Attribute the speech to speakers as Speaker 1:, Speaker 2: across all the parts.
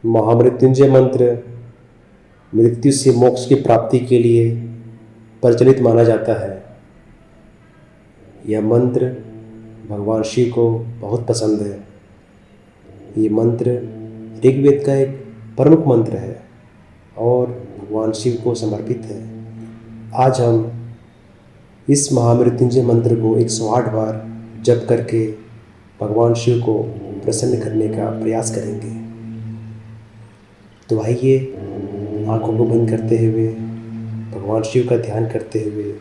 Speaker 1: महामृत्युंजय मंत्र मृत्यु से मोक्ष की प्राप्ति के लिए प्रचलित माना जाता है। यह मंत्र भगवान शिव को बहुत पसंद है। ये मंत्र ऋग्वेद का एक प्रमुख मंत्र है और भगवान शिव को समर्पित है। आज हम इस महामृत्युंजय मंत्र को 108 बार जप करके भगवान शिव को प्रसन्न करने का प्रयास करेंगे। तो आइए आंखों को बंद करते हुए भगवान शिव का ध्यान करते हुए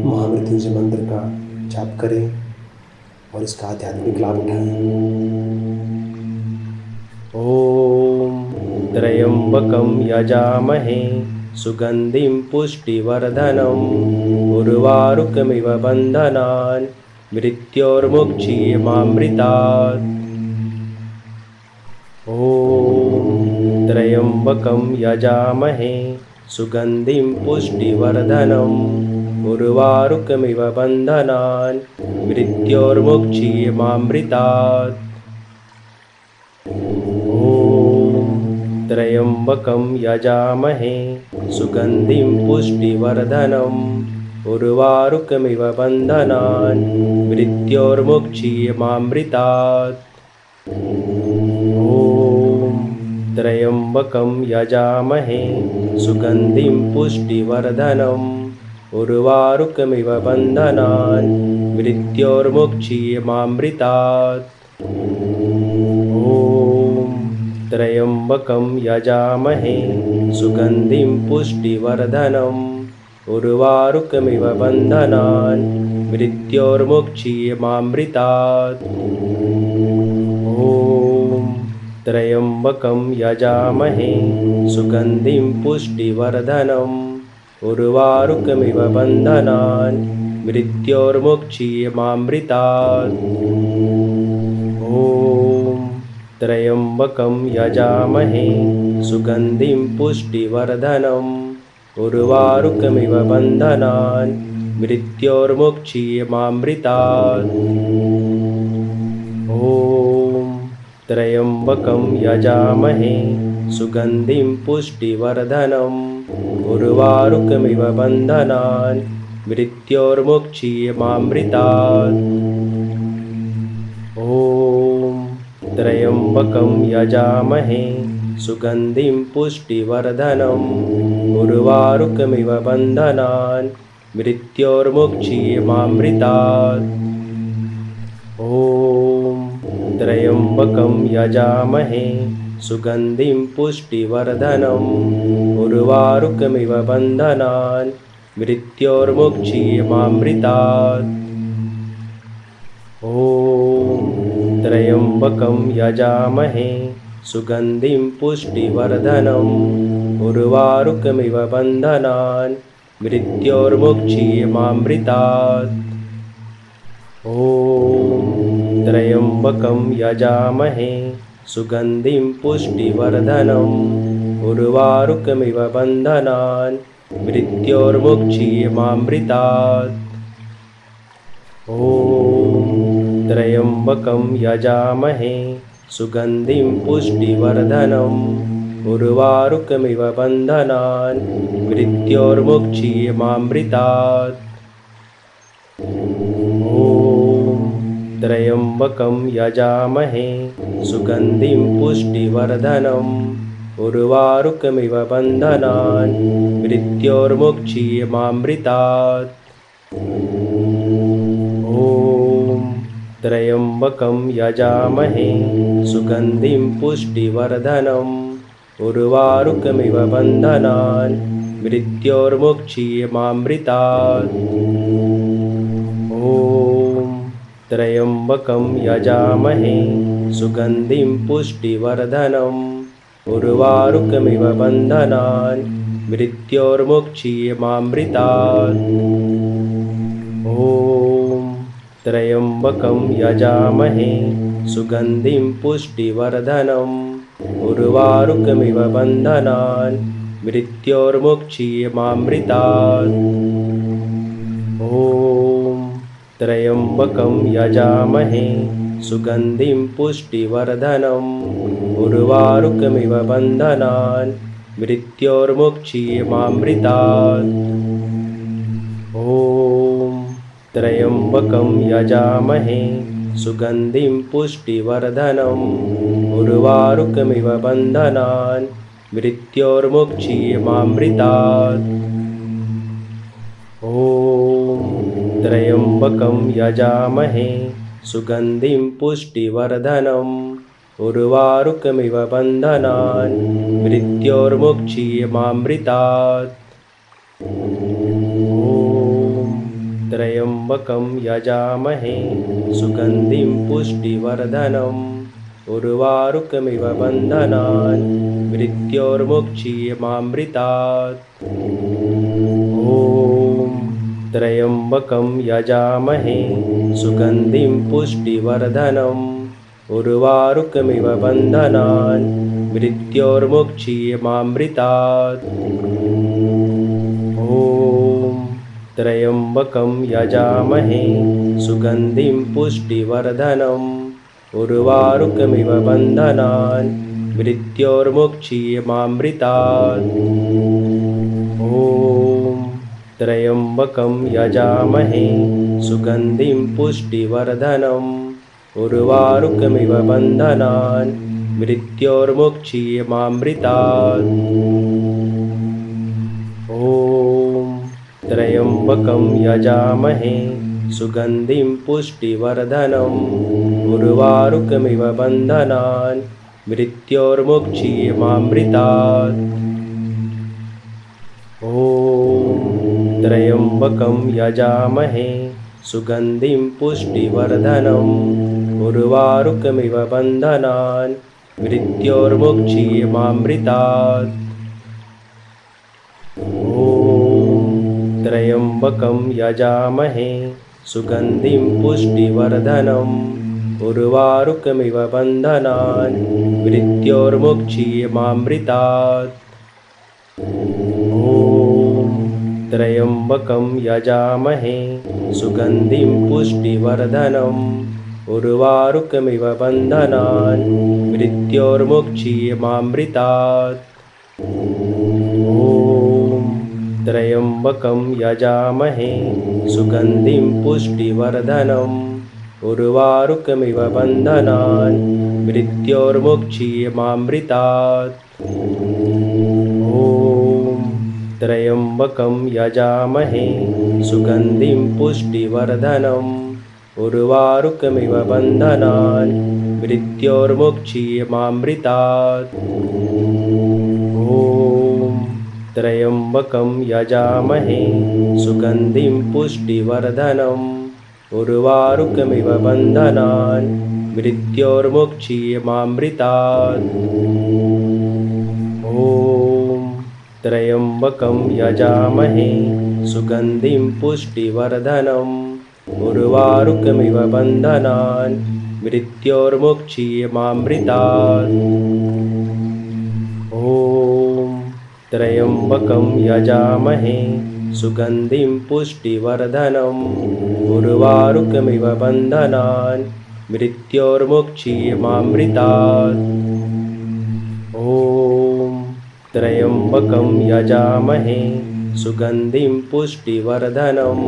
Speaker 1: महामृत्युंजय मंत्र का जाप करें और इसका आध्यात्मिक लाभ उठाएं। ओम त्र्यंबकं यजामहे सुगंधिं पुष्टिवर्धनम् उर्वारुकमिव बन्धनान् मृत्योर्मुक्षीयमामृतात्। ओम त्र्यंबकं यजामहे सुगंधिं पुष्टिवर्धनम् उर्वारुकमिव बन्धनान् मृत्योर्मुक्षीयमामृतात्। ओम त्र्यंबकं यजामहे सुगंधिं पुष्टिवर्धनम् उर्वारुकमिव बन्धनान् मृत्योर्मुक्षीयमामृतात्। ओम त्र्यंबकं यजामहे सुगंधिं पुष्टिवर्धनम् उर्वारुकमिव बन्धनान् मृत्योर्मुक्षीयमामृतात्। ओम त्र्यंबकं यजामहे सुगंधिं पुष्टिवर्धनम् उर्वारुकमिव बन्धनान् मृत्योर्मुक्षीयमामृतात्। ओम त्र्यंबकं यजामहे सुगंधिं पुष्टिवर्धनम् उर्वारुकमिव बन्धनान् मृत्योर्मुक्षीयमामृतात्। ओम त्र्यंबकं यजामहे सुगंधिं पुष्टिवर्धनम् उर्वारुकमिव बन्धनान् मृत्योर्मुक्षीयमामृतात्। ओम त्र्यंबकं यजामहे सुगंधिं पुष्टिवर्धनम् उर्वारुकमिव बन्धनान् मृत्योर्मुक्षीयमामृतात्। ओम त्र्यंबकं यजामहे सुगंधिं पुष्टिवर्धनम् उर्वारुकमिव बन्धनान् मृत्योर्मुक्षीयमामृतात्। ओम त्र्यंबकं यजामहे सुगंधिं पुष्टिवर्धनम् उर्वारुकमिव बन्धनान् मृत्योर्मुक्षीयमामृतात्। ओम त्र्यंबकं यजामहे सुगंधिं पुष्टिवर्धनम् उर्वारुकमिव बन्धनान् मृत्योर्मुक्षीयमामृतात्। ओम त्र्यंबकं यजामहे सुगंधिं पुष्टिवर्धनम् उर्वारुकमिव बन्धनान् मृत्योर्मुक्षीयमामृतात्। ओम त्र्यंबकं यजामहे सुगंधिं पुष्टिवर्धनम् उर्वारुकमिव बन्धनान् मृत्योर्मुक्षीयमामृतात्। ओम त्र्यंबकं यजामहे सुगंधिं पुष्टिवर्धनम् उर्वारुकमिव बन्धनान् मृत्योर्मुक्षीयमामृतात्। ओम त्र्यंबकं यजामहे सुगंधिं पुष्टिवर्धनम् उर्वारुकमिव बन्धनान् मृत्योर्मुक्षीयमामृतात्। ओम त्र्यंबकं यजामहे सुगंधिं पुष्टिवर्धनम् उर्वारुकमिव बन्धनान् मृत्योर्मुक्षीयमामृतात्। ओम त्र्यंबकं यजामहे सुगंधिं पुष्टिवर्धनम् उर्वारुकमिव बन्धनान् मृत्योर्मुक्षीयमामृतात्। ओम त्र्यंबकं यजामहे सुगंधिं पुष्टिवर्धनम् उर्वारुकमिव बन्धनान् मृत्योर्मुक्षीयमामृतात्। ॐ त्र्यम्बकं यजामहे सुगन्धिं पुष्टिवर्धनम् उर्वारुकमिव बन्धनान् मृत्योर्मुक्षीयमामृतात्। ॐ त्र्यम्बकं यजामहे सुगन्धिं पुष्टिवर्धनम् उर्वारुकमिव बन्धनान् मृत्योर्मुक्षीयमामृतात्। ॐ त्र्यम्बकं यजामहे सुगन्धिं पुष्टिवर्धनम् उर्वारुकमिव बन्धनान् मृत्योर्मुक्षीयमामृतात्। ॐ त्र्यम्बकं यजामहे सुगन्धिं पुष्टिवर्धनम् उर्वारुकमिव बन्धनान् मृत्योर्मुक्षीयमामृतात्। ॐ त्र्यम्बकं यजामहे सुगन्धिं पुष्टिवर्धनम् उर्वारुकमिव बन्धनान् मृत्योर्मुक्षीयमामृतात्। ॐ त्र्यम्बकं यजामहे सुगन्धिं पुष्टिवर्धनम् उर्वारुकमिव बन्धनान् मृत्योर्मुक्षीयमामृतात्। ॐ त्र्यम्बकं यजामहे सुगन्धिं पुष्टिवर्धनम् उर्वारुकमिव बन्धनान् मृत्योर्मुक्षीयमामृतात्। ॐ त्र्यम्बकं यजामहे सुगन्धिं पुष्टिवर्धनम् उर्वारुकमिव बन्धनान् मृत्योर्मुक्षीयमामृतात्। ॐ त्र्यम्बकं यजामहे सुगन्धिं पुष्टिवर्धनम् उर्वारुकमिव बन्धनान् मृत्योर्मुक्षीयमामृतात्। ॐ त्र्यम्बकं यजामहे सुगन्धिं पुष्टिवर्धनम् उर्वारुकमिव बन्धनान् मृत्योर्मुक्षीयमामृतात्। ॐ त्र्यम्बकं यजामहे सुगन्धिं पुष्टिवर्धनम् उर्वारुकमिव बन्धनान् मृत्योर्मुक्षीयमामृतात्। ॐ त्र्यम्बकं यजामहे सुगन्धिं पुष्टिवर्धनम् उर्वारुकमिव बन्धनान् मृत्योर्मुक्षीयमामृतात्। ॐ त्र्यम्बकं यजामहे सुगन्धिं पुष्टिवर्धनम् उर्वारुकमिव बन्धनान् मृत्योर्मुक्षीयमामृतात्। ॐ त्र्यम्बकं यजामहे सुगन्धिं पुष्टिवर्धनम् उर्वारुकमिव बन्धनान् मृत्योर्मुक्षीयमामृतात्। ॐ त्र्यम्बकं यजामहे सुगन्धिं पुष्टिवर्धनम् उर्वारुकमिव बन्धनान् मृत्योर्मुक्षीयमामृतात्। ॐ त्र्यम्बकं यजामहे सुगन्धिं पुष्टिवर्धनम्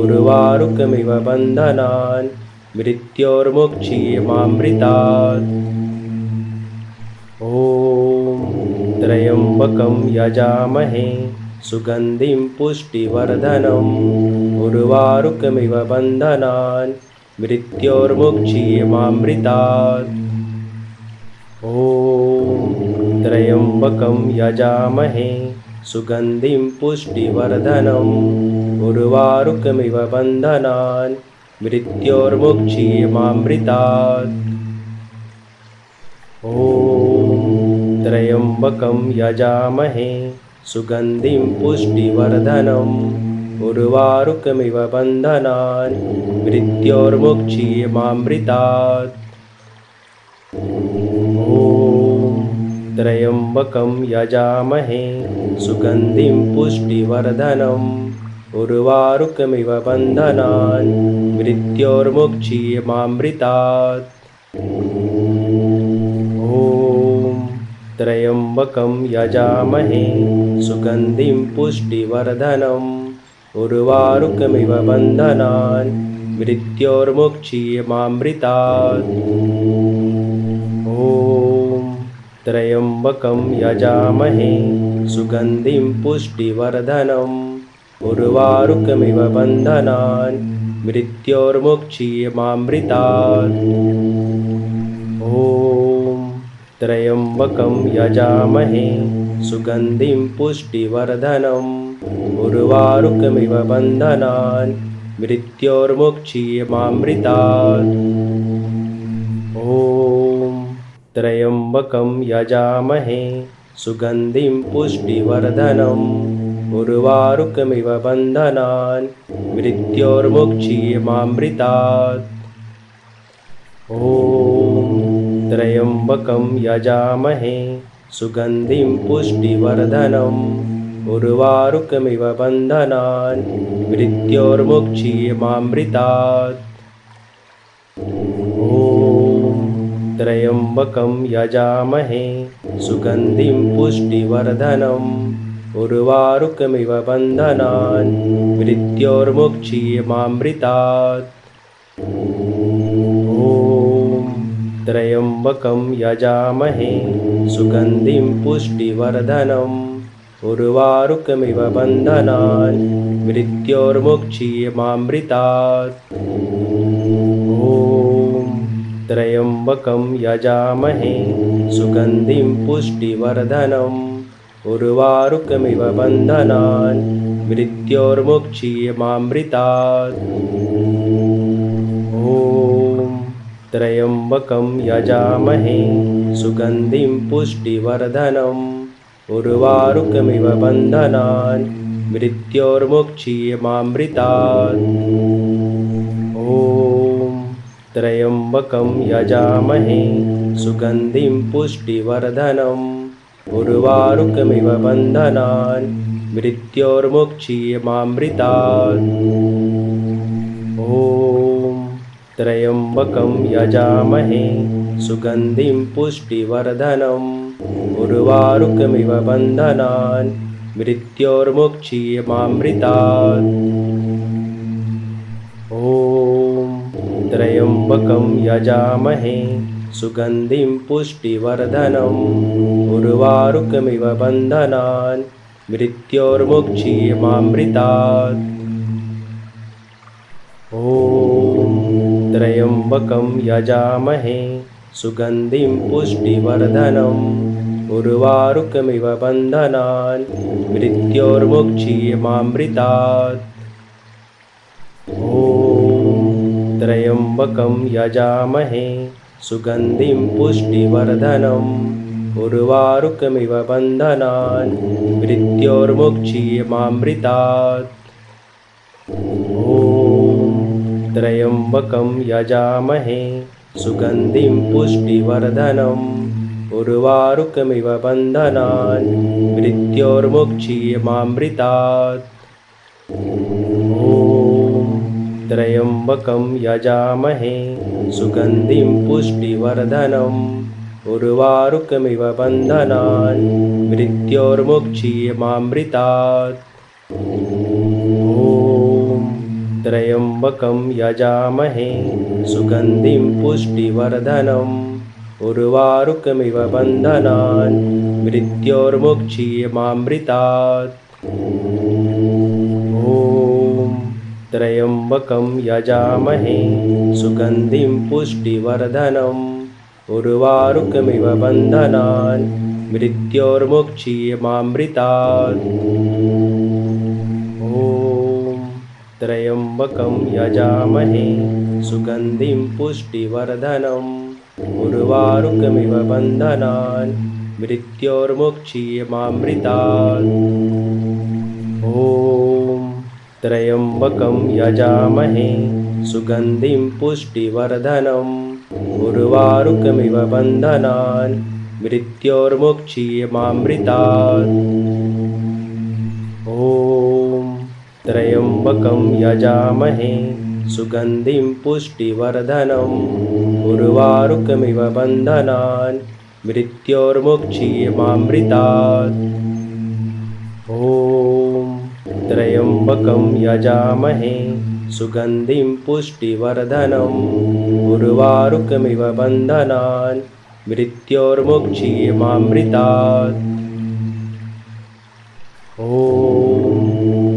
Speaker 1: उर्वारुकमिव बन्धनान् मृत्योर्मुक्षीयमामृतात्। ॐ त्र्यम्बकं यजामहे सुगन्धिं पुष्टिवर्धनम् उर्वारुकमिव बन्धनान् मृत्योर्मुक्षीयमामृतात्। ॐ त्र्यम्बकं यजामहे सुगन्धिं पुष्टिवर्धनम् उर्वारुकमिव बन्धनान् मृत्योर्मुक्षीयमामृतात्। ॐ त्र्यम्बकं यजामहे सुगन्धिं पुष्टिवर्धनम् उर्वारुकमिव बन्धनान् मृत्योर्मुक्षीयमामृतात्। ॐ त्र्यम्बकं यजामहे सुगन्धिं पुष्टिवर्धनम् उर्वारुकमिव बन्धनान् मृत्योर्मुक्षीयमामृतात्। ॐ त्र्यम्बकं यजामहे सुगन्धिं पुष्टिवर्धनम् उर्वारुकमिव बन्धनान् मृत्योर्मुक्षीयमामृतात्। ॐ त्र्यम्बकं यजामहे सुगन्धिं पुष्टिवर्धनम् उर्वारुकमिव बन्धनान् मृत्योर्मुक्षीयमामृतात्। ॐ त्र्यम्बकं यजामहे सुगन्धिं पुष्टिवर्धनम् उर्वारुकमिव बन्धनान् मृत्योर्मुक्षीयमामृतात्। ॐ त्र्यम्बकं यजामहे सुगन्धिं पुष्टिवर्धनम् उर्वारुकमिव बन्धनान् मृत्योर्मुक्षीयमामृतात्। ॐ त्र्यम्बकं यजामहे सुगन्धिं पुष्टिवर्धनम् उर्वारुकमिव बन्धनान् मृत्योर्मुक्षीयमामृतात्। ॐ त्र्यम्बकं यजामहे सुगन्धिं पुष्टिवर्धनम् उर्वारुकमिव बन्धनान् मृत्योर्मुक्षीयमामृतात्। ॐ त्र्यम्बकं यजामहे सुगन्धिं पुष्टिवर्धनम् उर्वारुकमिव बन्धनान् मृत्योर्मुक्षीयमामृतात्। ॐ त्र्यम्बकं यजामहे सुगन्धिं पुष्टिवर्धनम् उर्वारुकमिव बन्धनान् मृत्योर्मुक्षीयमामृतात्। ॐ त्र्यम्बकं यजामहे सुगन्धिं पुष्टिवर्धनम् उर्वारुकमिव बन्धनान् मृत्योर्मुक्षीयमामृतात्। ॐ त्र्यम्बकं यजामहे सुगन्धिं पुष्टिवर्धनम् उर्वारुकमिव बन्धनान् मृत्योर्मुक्षीयमामृतात्। ॐ त्र्यम्बकं यजामहे सुगन्धिं पुष्टिवर्धनम् उर्वारुकमिव बन्धनान् मृत्योर्मुक्षीयमामृतात्। ॐ त्र्यम्बकं यजामहे सुगन्धिं पुष्टिवर्धनम् उर्वारुकमिव बन्धनान् मृत्योर्मुक्षीयमामृतात्। ॐ त्र्यम्बकं यजामहे सुगन्धिं पुष्टिवर्धनम् उर्वारुकमिव बन्धनान् मृत्योर्मुक्षीयमामृतात्। ॐ त्र्यम्बकं यजामहे सुगन्धिं पुष्टिवर्धनम् उर्वारुकमिव बन्धनान् मृत्योर्मुक्षीयमामृतात्। ॐ त्र्यम्बकं यजामहे सुगन्धिं पुष्टिवर्धनम् उर्वारुकमिव बन्धनान् मृत्योर्मुक्षीयमामृतात्। ॐ त्र्यम्बकं यजामहे सुगन्धिं पुष्टिवर्धनम् उर्वारुकमिव बन्धनान् मृत्योर्मुक्षीयमामृतात्। ॐ त्र्यम्बकं यजामहे सुगन्धिं पुष्टिवर्धनम् उर्वारुकमिव बन्धनान् मृत्योर्मुक्षीयमामृतात्। ॐ त्र्यम्बकं यजामहे सुगन्धिं पुष्टिवर्धनम् उर्वारुकमिव बन्धनान् मृत्योर्मुक्षीयमामृतात्। ॐ त्र्यम्बकं यजामहे सुगन्धिं पुष्टिवर्धनम् उर्वारुकमिव बन्धनान् मृत्योर्मुक्षीयमामृतात्। ॐ त्र्यम्बकं यजामहे सुगन्धिं पुष्टिवर्धनम् उर्वारुकमिव बन्धनान् मृत्योर्मुक्षीयमामृतात्। ॐ त्र्यम्बकं यजामहे सुगन्धिं पुष्टिवर्धनम् उर्वारुकमिव बन्धनान् मृत्योर्मुक्षीयमामृतात्। ॐ त्र्यम्बकं यजामहे सुगन्धिं पुष्टिवर्धनम् उर्वारुकमिव बन्धनान् मृत्योर्मुक्षीयमामृतात्। ॐ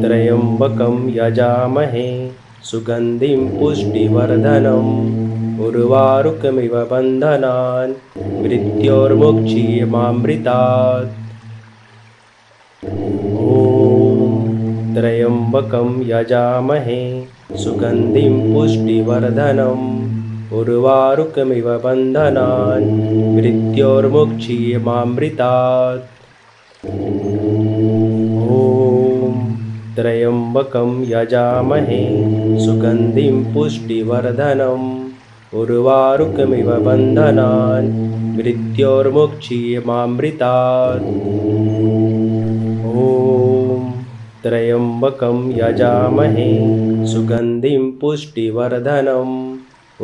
Speaker 1: त्र्यम्बकं यजामहे सुगन्धिं पुष्टिवर्धनम् उर्वारुकमिव बन्धनान् मृत्योर्मुक्षीयमामृतात्। ॐ त्र्यम्बकं यजामहे सुगन्धिं पुष्टिवर्धनम् उर्वारुकमिव बन्धनान् मृत्योर्मुक्षीयमामृतात्। ॐ त्र्यम्बकं यजामहे सुगन्धिं पुष्टिवर्धनम् उर्वारुकमिव बन्धनान् मृत्योर्मुक्षीयमामृतात्। ॐ त्र्यम्बकं यजामहे सुगन्धिं पुष्टिवर्धनम्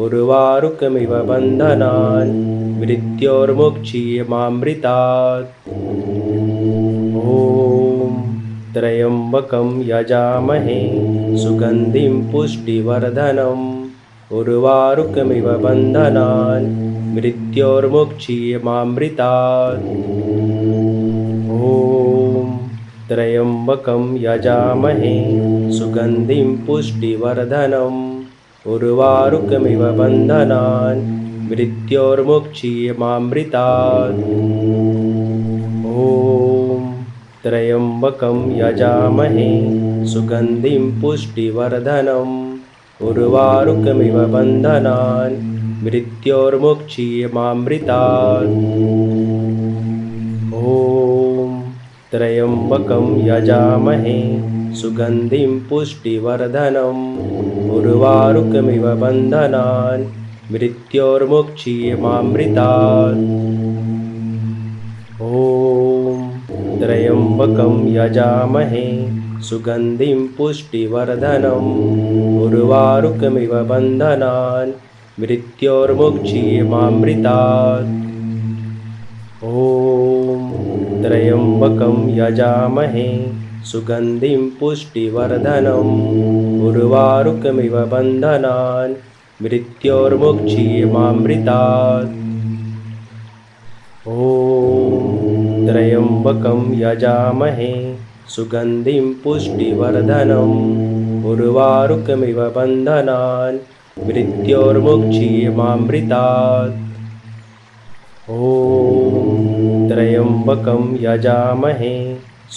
Speaker 1: उर्वारुकमिव बन्धनान् मृत्योर्मुक्षीयमामृतात्। ॐ त्र्यम्बकं यजामहे सुगन्धिं पुष्टिवर्धनम् उर्वारुकमिव बन्धनान् मृत्योर्मुक्षीयमामृतात्। ॐ त्र्यम्बकं यजामहे सुगन्धिं पुष्टिवर्धनम् उर्वारुकमिव बन्धनान् मृत्योर्मुक्षीयमामृतात्। ॐ त्र्यम्बकं यजामहे सुगन्धिं पुष्टिवर्धनम् उर्वारुकमिव बन्धनान् मृत्योर्मुक्षीयमामृतात्। ॐ त्र्यम्बकं यजामहे सुगन्धिं पुष्टिवर्धनम् उर्वारुकमिव बन्धनान् मृत्योर्मुक्षीयमामृतात्। ॐ त्र्यम्बकं यजामहे सुगन्धिं पुष्टिवर्धनम् उर्वारुकमिव बन्धनान् मृत्योर्मुक्षीयमामृतात्। ॐ त्र्यम्बकं यजामहे सुगन्धिं पुष्टिवर्धनम् उर्वारुकमिव बन्धनान् मृत्योर्मुक्षीयमामृतात्। ॐ त्र्यम्बकं यजामहे सुगन्धिं पुष्टिवर्धनम् उर्वारुकमिव बन्धनान् मृत्योर्मुक्षीयमामृतात्। ॐ त्र्यम्बकं यजामहे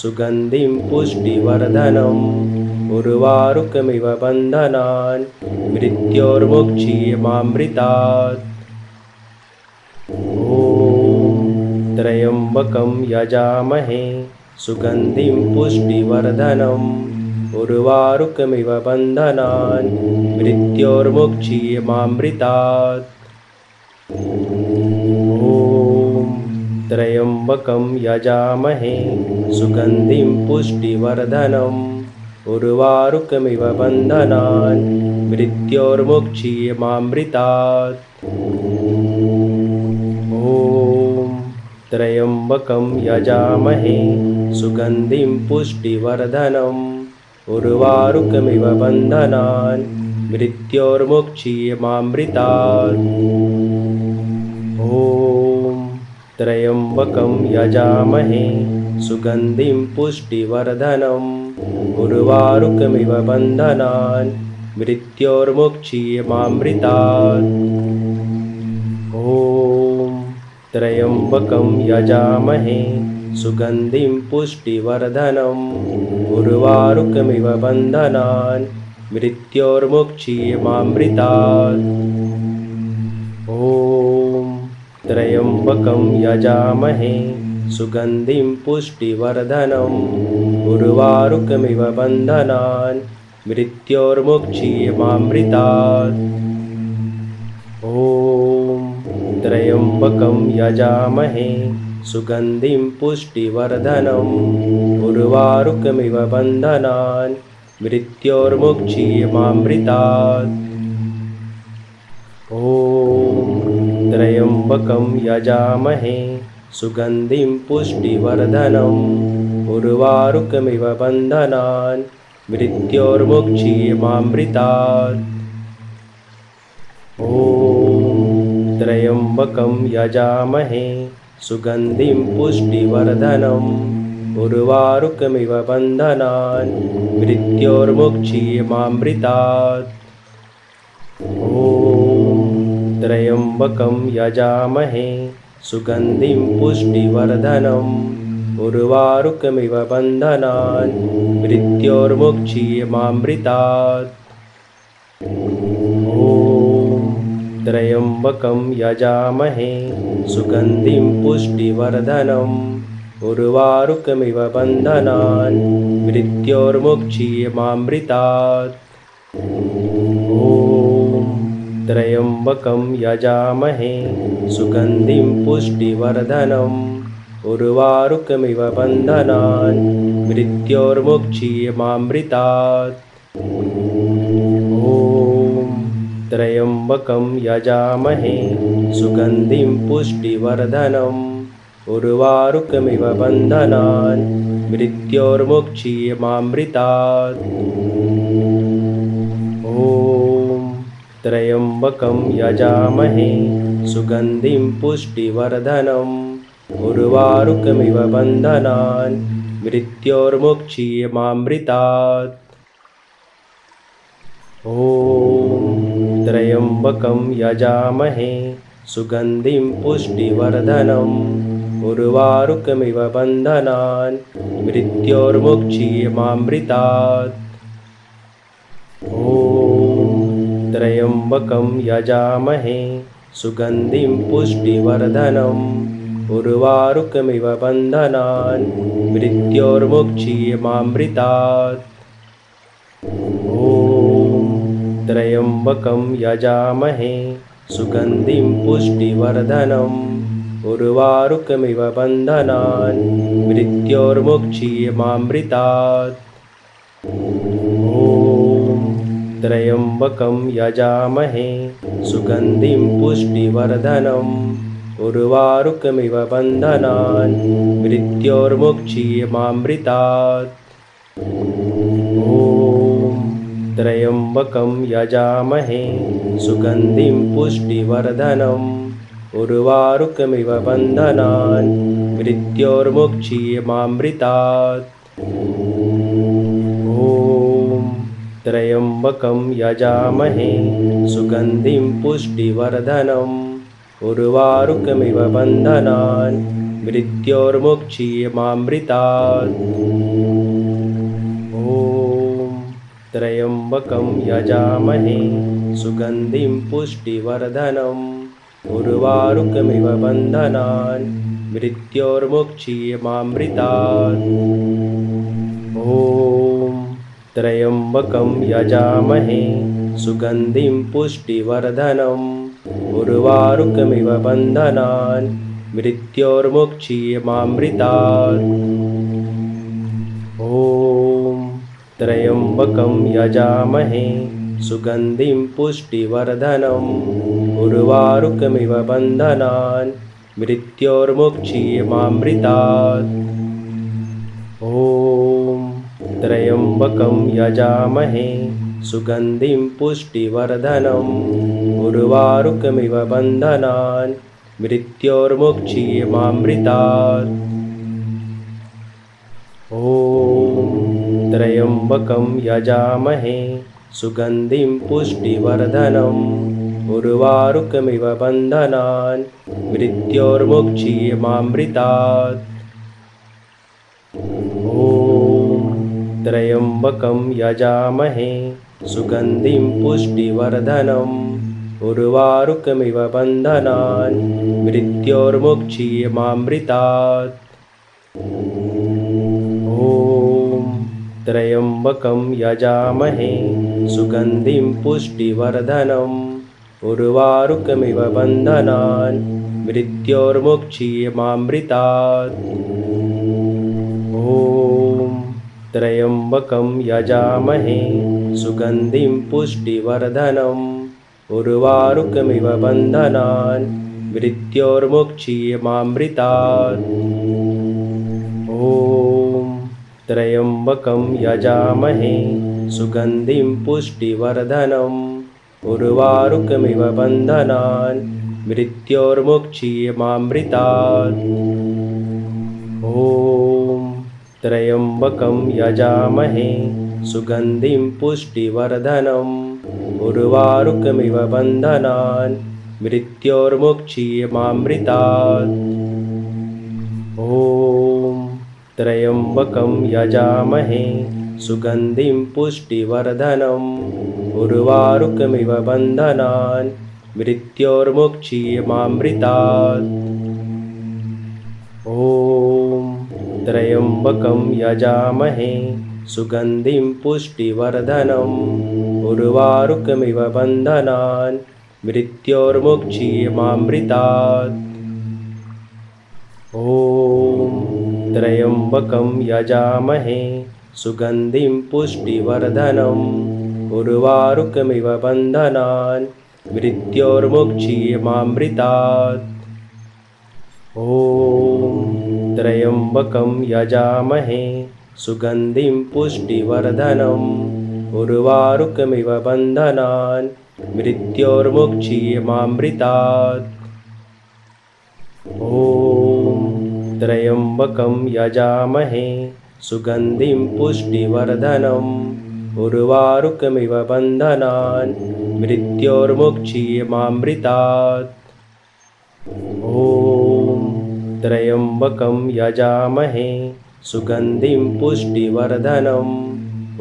Speaker 1: सुगन्धिं पुष्टिवर्धनम् उर्वारुकमिव बन्धनान् मृत्योर्मुक्षीयमामृतात्। ॐ त्र्यम्बकं यजामहे सुगन्धिं पुष्टिवर्धनम् उर्वारुकमिव बन्धनान् मृत्योर्मुक्षीयमामृतात्। ॐ त्र्यम्बकं यजामहे सुगन्धिं पुष्टिवर्धनम् उर्वारुकमिव बन्धनान् मृत्योर्मुक्षीयमामृतात्। ॐ त्र्यम्बकं यजामहे सुगन्धिं पुष्टिवर्धनम् उर्वारुकमिव बन्धनान् मृत्योर्मुक्षीयमामृतात्। ॐ त्र्यम्बकं यजामहे सुगन्धिं पुष्टिवर्धनम् उर्वारुकमिव बन्धनान् मृत्योर्मुक्षीयमामृतात्। ॐ त्र्यम्बकं यजामहे सुगन्धिं पुष्टिवर्धनम् उर्वारुकमिव बन्धनान् मृत्योर्मुक्षीयमामृतात्। ॐ त्र्यम्बकं यजामहे सुगन्धिं पुष्टिवर्धनम् उर्वारुकमिव बन्धनान् मृत्योर्मुक्षीयमामृतात्। ॐ त्र्यम्बकं यजामहे सुगन्धिं पुष्टिवर्धनम् उर्वारुकमिव बन्धनान् मृत्योर्मुक्षीयमामृतात्। ॐ त्र्यम्बकं यजामहे सुगन्धिं पुष्टिवर्धनम् उर्वारुकमिव बन्धनान् मृत्योर्मुक्षीयमामृतात्। ॐ त्र्यम्बकं यजामहे सुगन्धिं पुष्टिवर्धनम् उर्वारुकमिव बन्धनान् मृत्योर्मुक्षीयमामृतात्। ॐ त्र्यम्बकं यजामहे सुगन्धिं पुष्टिवर्धनम् उर्वारुकमिव बन्धनान् मृत्योर्मुक्षीयमामृतात्। ॐ त्र्यम्बकं यजामहे सुगन्धिं पुष्टिवर्धनम् उर्वारुकमिव बन्धनान् मृत्योर्मुक्षीयमामृतात्। ॐ त्र्यम्बकं यजामहे सुगन्धिं पुष्टिवर्धनम् उर्वारुकमिव बन्धनान् मृत्योर्मुक्षीयमामृतात्। ॐ त्र्यम्बकं यजामहे सुगन्धिं पुष्टिवर्धनम् उर्वारुकमिव बन्धनान् मृत्योर्मुक्षीयमामृतात्। ॐ त्र्यम्बकं यजामहे सुगन्धिं पुष्टिवर्धनम् उर्वारुकमिव बन्धनान् मृत्योर्मुक्षीयमामृतात्। ॐ त्र्यम्बकं यजामहे सुगन्धिं पुष्टिवर्धनम् उर्वारुकमिव बन्धनान् मृत्योर्मुक्षीयमामृतात्। ॐ त्र्यम्बकं यजामहे सुगन्धिं पुष्टिवर्धनम् उर्वारुकमिव बन्धनान् मृत्योर्मुक्षीयमामृतात्। ॐ त्र्यम्बकं यजामहे सुगन्धिं पुष्टिवर्धनम् उर्वारुकमिव बन्धनान् मृत्योर्मुक्षीयमामृतात्। ॐ त्र्यम्बकं यजामहे सुगन्धिं पुष्टिवर्धनम् उर्वारुकमिव बन्धनान् मृत्योर्मुक्षीयमामृतात्। ॐ त्र्यम्बकं यजामहे सुगन्धिं पुष्टिवर्धनम् उर्वारुकमिव बन्धनान् मृत्योर्मुक्षीयमामृतात्। ॐ त्र्यम्बकं यजामहे सुगन्धिं पुष्टिवर्धनम् उर्वारुकमिव बन्धनान् मृत्योर्मुक्षीयमामृतात्। ॐ त्र्यम्बकं यजामहे सुगन्धिं पुष्टिवर्धनम् उर्वारुकमिव बन्धनान् मृत्योर्मुक्षीयमामृतात्। ॐ त्र्यम्बकं यजामहे सुगन्धिं पुष्टिवर्धनम् उर्वारुकमिव बन्धनान् मृत्योर्मुक्षीयमामृतात्। ॐ त्र्यम्बकं यजामहे सुगन्धिं पुष्टिवर्धनम् उर्वारुकमिव बन्धनान् मृत्योर्मुक्षीयमामृतात्। ॐ त्र्यम्बकं यजामहे सुगन्धिं पुष्टिवर्धनम् उर्वारुकमिव बन्धनान् मृत्योर्मुक्षीयमामृतात्। ॐ त्र्यम्बकं यजामहे सुगन्धिं पुष्टिवर्धनम् उर्वारुकमिव बन्धनान् मृत्योर्मुक्षीयमामृतात्। ॐ त्र्यम्बकं यजामहे सुगन्धिं पुष्टिवर्धनम् उर्वारुकमिव बन्धनान् मृत्योर्मुक्षीयमामृतात्। ॐ त्र्यम्बकं यजामहे सुगन्धिं पुष्टिवर्धनम् उर्वारुकमिव बन्धनान् मृत्योर्मुक्षीयमामृतात्। ॐ त्र्यम्बकं यजामहे सुगन्धिं पुष्टिवर्धनम् उर्वारुकमिव बन्धनान् मृत्योर्मुक्षीयमामृतात्। ॐ त्र्यम्बकं यजामहे सुगन्धिं पुष्टिवर्धनम् उर्वारुकमिव बन्धनान् मृत्योर्मुक्षीयमामृतात्। ॐ त्र्यम्बकं यजामहे सुगन्धिं पुष्टिवर्धनम् उर्वारुकमिव बन्धनान् मृत्योर्मुक्षीयमामृतात्। ॐ त्र्यम्बकं यजामहे सुगन्धिं पुष्टिवर्धनम् उर्वारुकमिव बन्धनान् मृत्योर्मुक्षीयमामृतात्। ॐ त्र्यम्बकं यजामहे सुगन्धिं पुष्टिवर्धनम् उर्वारुकमिव बन्धनान् मृत्योर्मुक्षीयमामृतात्। ॐ त्र्यम्बकं यजामहे सुगन्धिं पुष्टिवर्धनम् उर्वारुकमिव बन्धनान् मृत्योर्मुक्षीयमामृतात्। ॐ त्र्यम्बकं यजामहे सुगन्धिं पुष्टिवर्धनम् उर्वारुकमिव बन्धनान् मृत्योर्मुक्षीयमामृतात्। ॐ त्र्यम्बकं यजामहे सुगन्धिं पुष्टिवर्धनम् उर्वारुकमिव बन्धनान् मृत्योर्मुक्षीयमामृतात्। ॐ त्र्यम्बकं यजामहे सुगन्धिं पुष्टिवर्धनम्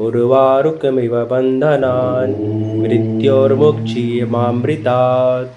Speaker 1: उर्वारुकमिव बन्धनान् मृत्योर्मुक्षीयमामृतात्।